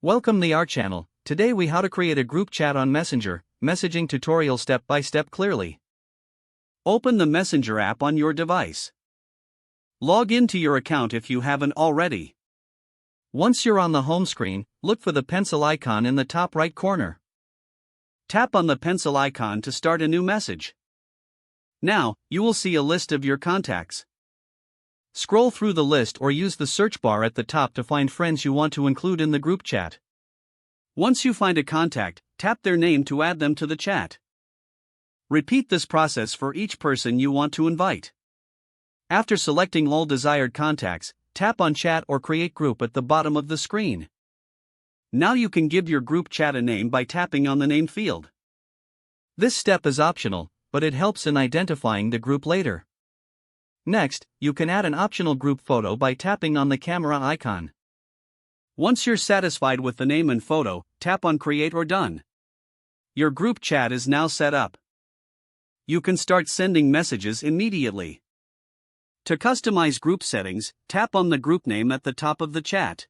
Welcome to our channel. Today we how to create a group chat on Messenger, messaging tutorial step by step clearly. Open the Messenger app on your device. Log into your account if you haven't already. Once you're on the home screen, look for the pencil icon in the top right corner. Tap on the pencil icon to start a new message. Now, you will see a list of your contacts. Scroll through the list or use the search bar at the top to find friends you want to include in the group chat. Once you find a contact, tap their name to add them to the chat. Repeat this process for each person you want to invite. After selecting all desired contacts, tap on Chat or Create Group at the bottom of the screen. Now you can give your group chat a name by tapping on the name field. This step is optional, but it helps in identifying the group later. Next, you can add an optional group photo by tapping on the camera icon. Once you're satisfied with the name and photo, tap on Create or Done. Your group chat is now set up. You can start sending messages immediately. To customize group settings, tap on the group name at the top of the chat.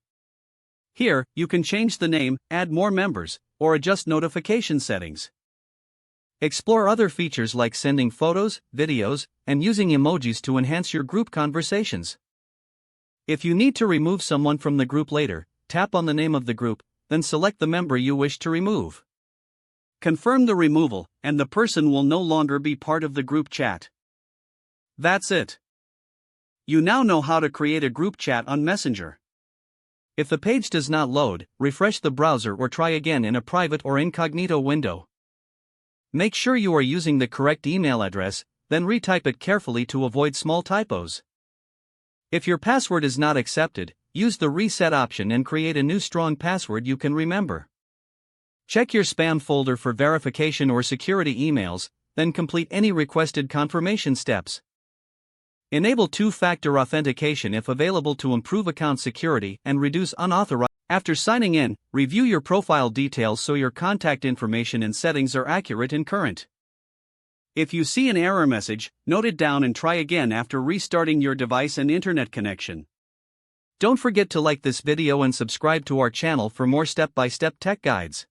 Here, you can change the name, add more members, or adjust notification settings. Explore other features like sending photos, videos, and using emojis to enhance your group conversations. If you need to remove someone from the group later, tap on the name of the group, then select the member you wish to remove. Confirm the removal, and the person will no longer be part of the group chat. That's it. You now know how to create a group chat on Messenger. If the page does not load, refresh the browser or try again in a private or incognito window. Make sure you are using the correct email address, then retype it carefully to avoid small typos. If your password is not accepted, use the reset option and create a new strong password you can remember. Check your spam folder for verification or security emails, then complete any requested confirmation steps. Enable two-factor authentication if available to improve account security and reduce unauthorized. After signing in, review your profile details so your contact information and settings are accurate and current. If you see an error message, note it down and try again after restarting your device and internet connection. Don't forget to like this video and subscribe to our channel for more step-by-step tech guides.